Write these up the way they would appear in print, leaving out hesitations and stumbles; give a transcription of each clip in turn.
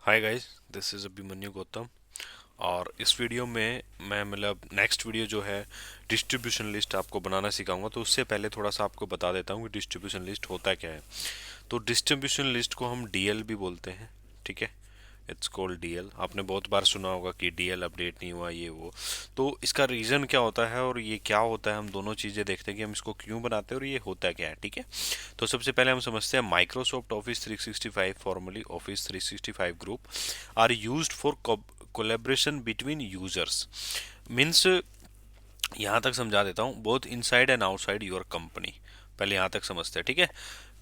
Hi guys, this is Abhimanyu Gautam. और इस video में मैं नेक्स्ट वीडियो जो है डिस्ट्रीब्यूशन लिस्ट आपको बनाना सिखाऊंगा। तो उससे पहले थोड़ा सा आपको बता देता हूँ कि डिस्ट्रीब्यूशन लिस्ट होता क्या है। तो डिस्ट्रीब्यूशन लिस्ट को हम डीएल भी बोलते हैं, ठीक है। It's called DL. आपने बहुत बार सुना होगा कि डीएल अपडेट नहीं हुआ, ये वो। तो इसका रीज़न क्या होता है और ये क्या होता है, हम दोनों चीज़ें देखते हैं कि हम इसको क्यों बनाते हैं और ये होता क्या है, ठीक है। तो सबसे पहले हम समझते हैं Microsoft Office 365, formerly Office 365 group are used for collaboration between users. Means, यहाँ तक समझा देता हूँ, both inside and outside your company. पहले यहाँ तक समझते हैं, ठीक है।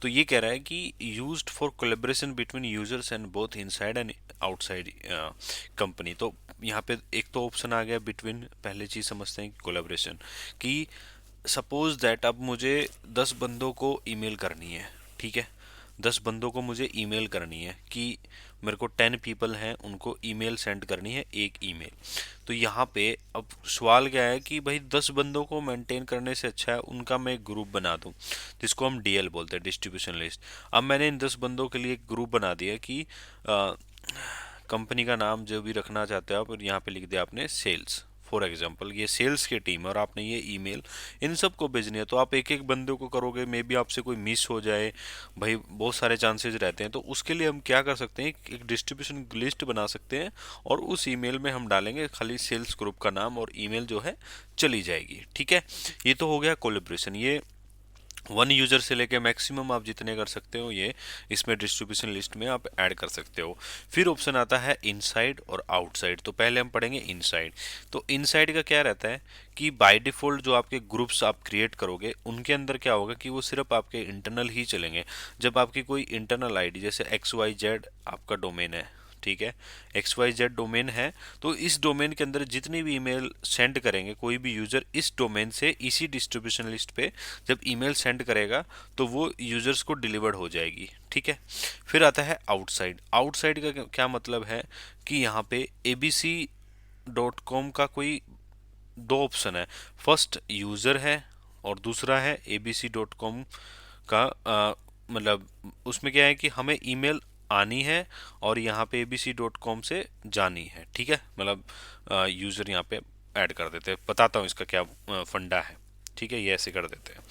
तो ये कह रहा है कि used for collaboration between users and both inside and outside company. तो यहाँ पे एक तो ऑप्शन आ गया बिटवीन। पहले चीज समझते हैं कोलेब्रेशन कि सपोज दैट अब मुझे 10 बंदों को ईमेल करनी है, ठीक है। 10 बंदों को मुझे ईमेल करनी है कि मेरे को 10 पीपल हैं, उनको ईमेल सेंड करनी है, एक ईमेल। तो यहाँ पे अब सवाल क्या है कि भाई 10 बंदों को मेंटेन करने से अच्छा है उनका मैं एक ग्रुप बना दूं, जिसको हम डीएल बोलते हैं, डिस्ट्रीब्यूशन लिस्ट। अब मैंने इन 10 बंदों के लिए एक ग्रुप बना दिया कि कंपनी का नाम जो भी रखना चाहते हो आप, और यहाँ पे लिख दिया आपने सेल्स। फॉर एग्जाम्पल ये सेल्स की टीम है और आपने ये ईमेल इन सबको भेजनी है। तो आप एक एक बंदे को करोगे, मे बी आपसे कोई मिस हो जाए, भाई बहुत सारे चांसेस रहते हैं। तो उसके लिए हम क्या कर सकते हैं, एक डिस्ट्रीब्यूशन लिस्ट बना सकते हैं और उस ईमेल में हम डालेंगे खाली सेल्स ग्रुप का नाम और ईमेल जो है चली जाएगी, ठीक है। ये तो हो गया कोलेब्रेशन। ये वन यूजर से लेके मैक्सिमम आप जितने कर सकते हो ये इसमें डिस्ट्रीब्यूशन लिस्ट में आप ऐड कर सकते हो। फिर ऑप्शन आता है इनसाइड और आउटसाइड। तो पहले हम पढ़ेंगे इनसाइड। तो इनसाइड का क्या रहता है कि बाय डिफॉल्ट जो आपके ग्रुप्स आप क्रिएट करोगे उनके अंदर क्या होगा कि वो सिर्फ आपके इंटरनल ही चलेंगे। जब आपकी कोई इंटरनल आईडी, जैसे XYZ आपका डोमेन है, ठीक है, XYZ डोमेन है, तो इस डोमेन के अंदर जितनी भी ईमेल सेंड करेंगे कोई भी यूजर इस डोमेन से इसी डिस्ट्रीब्यूशन लिस्ट पे जब ईमेल सेंड करेगा तो वो यूजर्स को डिलीवर्ड हो जाएगी, ठीक है। फिर आता है आउटसाइड। आउटसाइड का क्या मतलब है कि यहाँ पे abc.com का कोई दो ऑप्शन है। फर्स्ट यूजर है और दूसरा है abc.com का उसमें क्या है कि हमें ईमेल आनी है और यहाँ पे abc.com से जानी है, ठीक है। यूजर यहाँ पे ऐड कर देते हैं। बताता हूँ इसका क्या फंडा है, ठीक है। ये ऐसे कर देते हैं।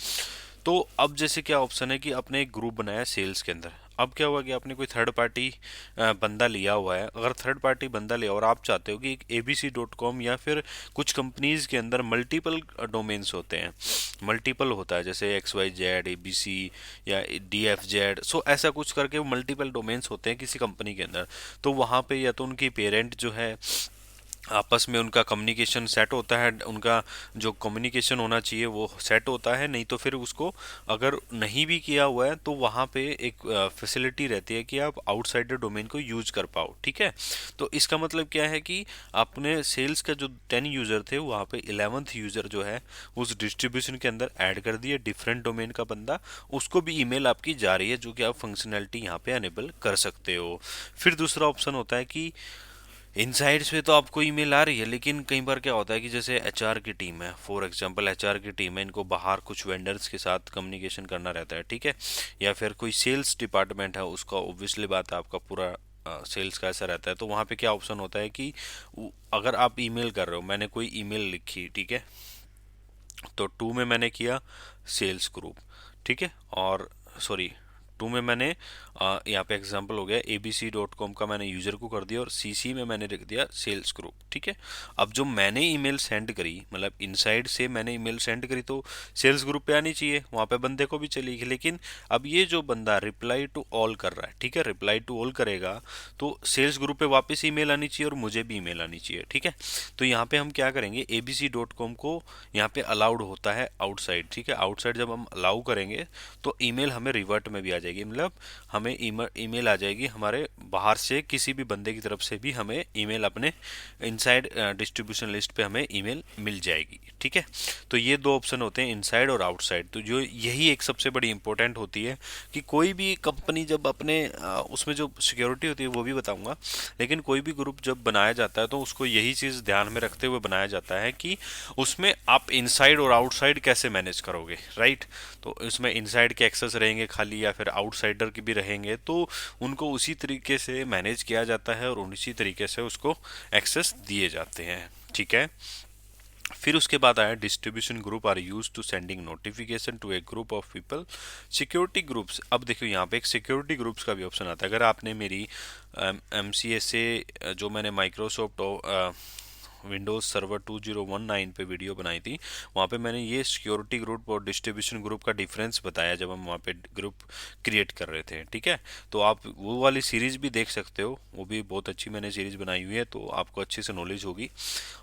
तो अब जैसे क्या ऑप्शन है कि आपने एक ग्रुप बनाया सेल्स के अंदर। अब क्या हुआ कि आपने कोई थर्ड पार्टी बंदा लिया हुआ है। अगर थर्ड पार्टी बंदा लिया और आप चाहते हो कि एक abc.com या फिर कुछ कंपनीज के अंदर मल्टीपल डोमेन्स होते हैं, मल्टीपल होता है, जैसे XYZ, ABC या DFZ, सो ऐसा कुछ करके मल्टीपल डोमेन्स होते हैं किसी कंपनी के अंदर। तो वहाँ पे या तो उनकी पेरेंट जो है आपस में उनका कम्युनिकेशन सेट होता है, उनका जो कम्युनिकेशन होना चाहिए वो सेट होता है। नहीं तो फिर उसको अगर नहीं भी किया हुआ है तो वहाँ पे एक फैसिलिटी रहती है कि आप आउटसाइडर डोमेन को यूज कर पाओ, ठीक है। तो इसका मतलब क्या है कि आपने सेल्स का जो 10 यूजर थे वहाँ पे 11th यूजर जो है उस डिस्ट्रीब्यूशन के अंदर ऐड कर दिए, डिफरेंट डोमेन का बंदा, उसको भी ईमेल आपकी जा रही है, जो कि आप फंक्शनैलिटी यहाँ पे अनेबल कर सकते हो। फिर दूसरा ऑप्शन होता है कि इनसाइड से तो आपको ईमेल आ रही है, लेकिन कई बार क्या होता है कि जैसे एचआर की टीम है, फॉर एग्जांपल एचआर की टीम है, इनको बाहर कुछ वेंडर्स के साथ कम्युनिकेशन करना रहता है, ठीक है। या फिर कोई सेल्स डिपार्टमेंट है, उसका ऑब्वियसली बात है आपका पूरा सेल्स का ऐसा रहता है। तो वहाँ पे क्या ऑप्शन होता है कि अगर आप ईमेल कर रहे हो, मैंने कोई ईमेल लिखी, ठीक है, तो टू में मैंने किया सेल्स ग्रुप, ठीक है, और सॉरी, टू में मैंने यहाँ पे एग्जांपल हो गया abc.com का मैंने यूजर को कर दिया और CC में मैंने रख दिया सेल्स ग्रुप, ठीक है। अब जो मैंने ईमेल सेंड करी, मतलब इनसाइड से मैंने ईमेल सेंड करी, तो सेल्स ग्रुप पे आनी चाहिए, वहाँ पे बंदे को भी चलेगी। लेकिन अब ये जो बंदा रिप्लाई टू ऑल कर रहा है, ठीक है, रिप्लाई टू ऑल करेगा तो सेल्स ग्रुप पे वापस ईमेल आनी चाहिए और मुझे भी ईमेल आनी चाहिए, ठीक है। तो यहाँ पे हम क्या करेंगे, abc.com को यहाँ पे अलाउड होता है आउटसाइड, ठीक है। आउटसाइड जब हम अलाउ करेंगे तो ईमेल हमें रिवर्ट में भी आ जाएगी, मतलब हमें ईमेल आ जाएगी हमारे बाहर से किसी भी बंदे की तरफ से भी हमें ईमेल अपने इनसाइड डिस्ट्रीब्यूशन लिस्ट पे हमें ईमेल मिल जाएगी, ठीक है। तो ये दो ऑप्शन होते हैं, इनसाइड और आउटसाइड। तो जो यही एक सबसे बड़ी इंपॉर्टेंट होती है कि कोई भी कंपनी जब अपने उसमें जो सिक्योरिटी होती है वो भी बताऊंगा, लेकिन कोई भी ग्रुप जब बनाया जाता है तो उसको यही चीज़ ध्यान में रखते हुए बनाया जाता है कि उसमें आप इनसाइड और आउटसाइड कैसे मैनेज करोगे, राइट। तो इसमें इनसाइड के एक्सेस रहेंगे खाली या फिर आउटसाइडर के भी रहेंगे तो उनको उसी तरीके से मैनेज किया जाता है और उसी तरीके से उसको एक्सेस दिए जाते हैं। ठीक है। फिर उसके बाद आया distribution group are use to sending notification to a group of people. Security groups, अब देखो यहाँ पे एक सिक्योरिटी ग्रुप्स का भी ऑप्शन आता है। अगर आपने मेरी MCA से जो मैंने माइक्रोसॉफ्ट विंडोज़ सर्वर 2019 पे वीडियो बनाई थी, वहाँ पे मैंने ये सिक्योरिटी ग्रुप और डिस्ट्रीब्यूशन ग्रुप का डिफरेंस बताया जब हम वहाँ पे ग्रुप क्रिएट कर रहे थे। ठीक है, तो आप वो वाली सीरीज़ भी देख सकते हो, वो भी बहुत अच्छी मैंने सीरीज़ बनाई हुई है, तो आपको अच्छे से नॉलेज होगी।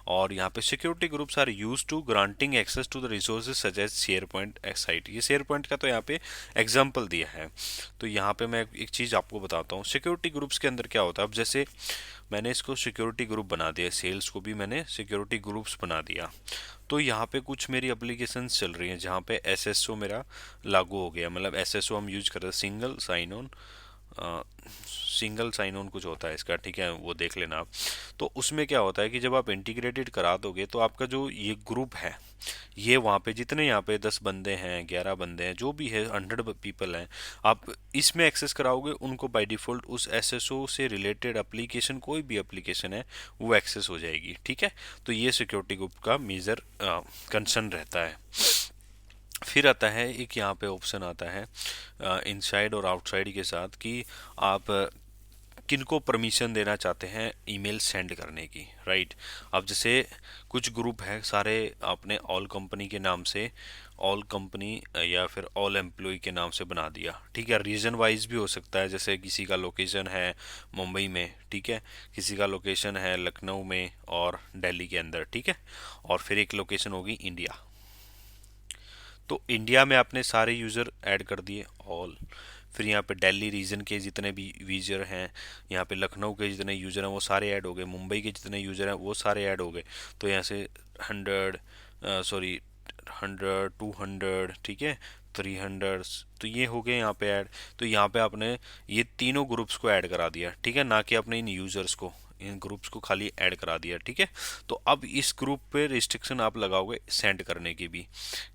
और यहाँ पे security groups are use to granting access to the resources such as SharePoint site. ये शेयर पॉइंट का तो यहाँ पे एग्जाम्पल दिया है। तो यहाँ पे मैं एक चीज़ आपको बताता हूँ, सिक्योरिटी ग्रुप्स के अंदर क्या होता है। अब जैसे मैंने इसको सिक्योरिटी ग्रुप बना दिया, सेल्स को भी मैंने सिक्योरिटी ग्रुप्स बना दिया, तो यहाँ पे कुछ मेरी एप्लीकेशंस चल रही हैं जहाँ पे SSO मेरा लागू हो गया। मतलब SSO हम यूज कर रहे हैं, सिंगल साइन ऑन कुछ होता है इसका, ठीक है, वो देख लेना आप। तो उसमें क्या होता है कि जब आप इंटीग्रेटेड करा दोगे तो आपका जो ये ग्रुप है, ये वहाँ पे जितने यहाँ पे 10 बंदे हैं, 11 बंदे हैं, जो भी है 100 पीपल हैं, आप इसमें एक्सेस कराओगे उनको बाय डिफ़ॉल्ट उस SSO से रिलेटेड एप्लीकेशन, कोई भी एप्लीकेशन है वो एक्सेस हो जाएगी। ठीक है, तो ये सिक्योरिटी ग्रुप का मेजर कंसर्न रहता है। फिर आता है एक यहाँ पे ऑप्शन आता है इनसाइड और आउटसाइड के साथ, कि आप किनको परमिशन देना चाहते हैं ईमेल सेंड करने की, राइट। अब जैसे कुछ ग्रुप है सारे आपने ऑल कंपनी के नाम से, ऑल कंपनी या फिर ऑल एम्प्लॉय के नाम से बना दिया। ठीक है, रीजन वाइज भी हो सकता है, जैसे किसी का लोकेशन है मुंबई में, ठीक है, किसी का लोकेशन है लखनऊ में और दिल्ली के अंदर, ठीक है, और फिर एक लोकेशन होगी इंडिया। तो इंडिया में आपने सारे यूज़र ऐड कर दिए ऑल, फिर यहाँ पे दिल्ली रीजन के जितने भी यूज़र हैं, यहाँ पे लखनऊ के जितने यूज़र हैं वो सारे ऐड हो गए, मुंबई के जितने यूज़र हैं वो सारे ऐड हो गए। तो यहाँ से 200, ठीक है, 300, तो ये हो गए यहाँ पे ऐड। तो यहाँ पे आपने ये तीनों ग्रुप्स को ऐड करा दिया, ठीक है, ना कि अपने इन यूज़र्स को, इन ग्रुप्स को खाली ऐड करा दिया। ठीक है, तो अब इस ग्रुप पे रिस्ट्रिक्शन आप लगाओगे सेंड करने की भी।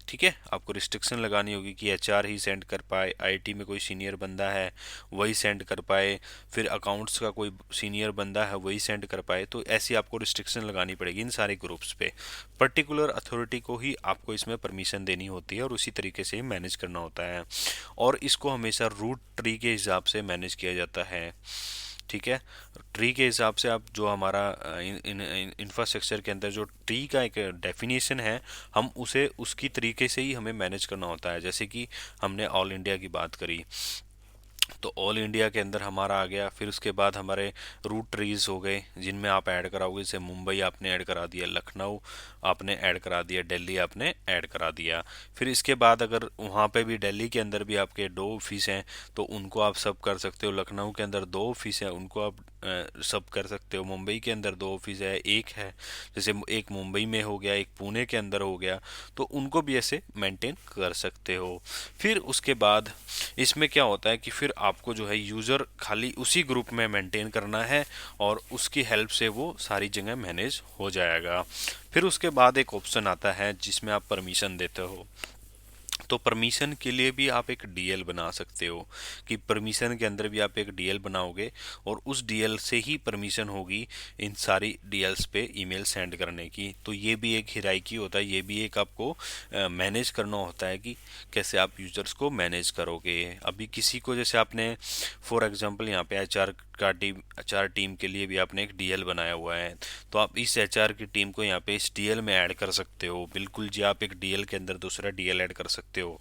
ठीक है, आपको रिस्ट्रिक्शन लगानी होगी कि HR ही सेंड कर पाए, IT में कोई सीनियर बंदा है वही सेंड कर पाए, फिर अकाउंट्स का कोई सीनियर बंदा है वही सेंड कर पाए। तो ऐसी आपको रिस्ट्रिक्शन लगानी पड़ेगी इन सारे ग्रुप्स पे। पर्टिकुलर अथॉरिटी को ही आपको इसमें परमिशन देनी होती है और उसी तरीके से ही मैनेज करना होता है, और इसको हमेशा रूट ट्री के हिसाब से मैनेज किया जाता है। ठीक है, ट्री के हिसाब से आप जो हमारा इंफ्रास्ट्रक्चर के अंदर जो ट्री का एक डेफिनेशन है, हम उसे उसकी तरीके से ही हमें मैनेज करना होता है। जैसे कि हमने ऑल इंडिया की बात करी, तो ऑल इंडिया के अंदर हमारा आ गया। फिर उसके बाद हमारे रूट ट्रीज हो गए जिनमें आप ऐड कराओगे, जैसे मुंबई आपने ऐड करा दिया, लखनऊ आपने ऐड करा दिया, दिल्ली आपने ऐड करा दिया। फिर इसके बाद अगर वहाँ पे भी दिल्ली के अंदर भी आपके 2 ऑफिस हैं तो उनको आप सब कर सकते हो, लखनऊ के अंदर 2 ऑफिस हैं उनको आप सब कर सकते हो, मुंबई के अंदर 2 ऑफिस है, एक है, जैसे एक मुंबई में हो गया, एक पुणे के अंदर हो गया, तो उनको भी ऐसे मेंटेन कर सकते हो। फिर उसके बाद इसमें क्या होता है कि फिर आपको जो है यूज़र खाली उसी ग्रुप में मेंटेन करना है और उसकी हेल्प से वो सारी जगह मैनेज हो जाएगा। फिर उसके बाद एक ऑप्शन आता है जिसमें आप परमिशन देते हो। तो परमिशन के लिए भी आप एक DL बना सकते हो, कि परमिशन के अंदर भी आप एक DL बनाओगे और उस DL से ही परमिशन होगी इन सारी DLs पे ईमेल सेंड करने की। तो ये भी एक हिरार्की होता है, ये भी एक आपको मैनेज करना होता है कि कैसे आप यूजर्स को मैनेज करोगे। अभी किसी को जैसे आपने फॉर एग्जांपल यहाँ पे HR टीम के लिए भी आपने एक DL बनाया हुआ है, तो आप इस HR की टीम को यहाँ पे इस DL में ऐड कर सकते हो। बिल्कुल जी, आप एक DL के अंदर दूसरा DL ऐड कर सकते हो।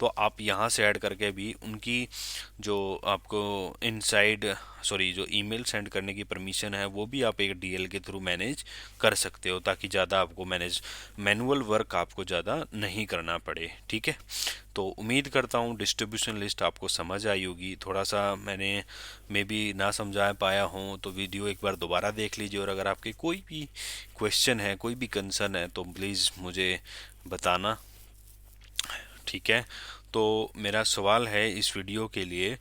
तो आप यहाँ से ऐड करके भी उनकी जो आपको जो ईमेल सेंड करने की परमिशन है वो भी आप एक DL के थ्रू मैनेज कर सकते हो, ताकि ज़्यादा आपको मैनुअल वर्क आपको ज़्यादा नहीं करना पड़े। ठीक है, तो उम्मीद करता हूँ डिस्ट्रीब्यूशन लिस्ट आपको समझ आई होगी। थोड़ा सा मैंने मे बी ना समझा पाया हूँ तो वीडियो एक बार दोबारा देख लीजिए, और अगर आपके कोई भी क्वेश्चन है, कोई भी कंसर्न है तो प्लीज़ मुझे बताना। ठीक है, तो मेरा सवाल है इस वीडियो के लिए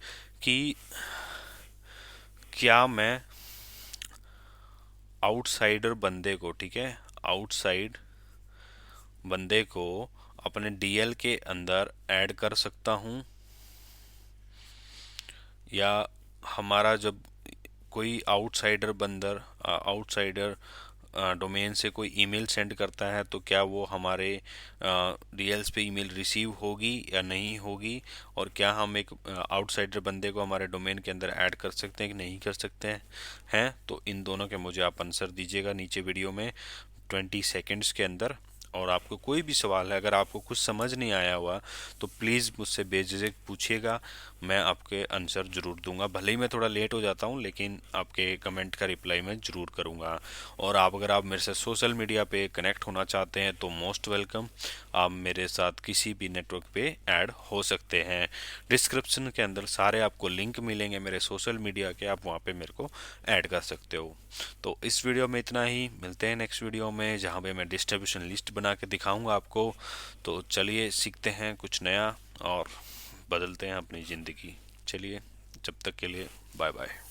कि क्या मैं आउटसाइडर बंदे को, ठीक है, आउटसाइड बंदे को अपने DL के अंदर ऐड कर सकता हूँ? या हमारा जब कोई आउटसाइडर डोमेन से कोई ईमेल सेंड करता है तो क्या वो हमारे डीएल्स पे ईमेल रिसीव होगी या नहीं होगी, और क्या हम एक आउटसाइडर बंदे को हमारे डोमेन के अंदर ऐड कर सकते हैं कि नहीं कर सकते हैं। तो इन दोनों के मुझे आप आंसर दीजिएगा नीचे वीडियो में 20 सेकेंड्स के अंदर। और आपको कोई भी सवाल है, अगर आपको कुछ समझ नहीं आया हुआ तो प्लीज़ मुझसे बेझिझक पूछिएगा, मैं आपके आंसर ज़रूर दूंगा। भले ही मैं थोड़ा लेट हो जाता हूँ, लेकिन आपके कमेंट का रिप्लाई मैं ज़रूर करूँगा। और अगर आप मेरे से सोशल मीडिया पे कनेक्ट होना चाहते हैं तो मोस्ट वेलकम, आप मेरे साथ किसी भी नेटवर्क पे ऐड हो सकते हैं। डिस्क्रिप्शन के अंदर सारे आपको लिंक मिलेंगे मेरे सोशल मीडिया के, आप वहाँ पे मेरे को ऐड कर सकते हो। तो इस वीडियो में इतना ही, मिलते हैं नेक्स्ट वीडियो में जहाँ पे मैं डिस्ट्रीब्यूशन लिस्ट बना के दिखाऊंगा आपको। तो चलिए सीखते हैं कुछ नया और बदलते हैं अपनी ज़िंदगी। चलिए, जब तक के लिए बाय बाय।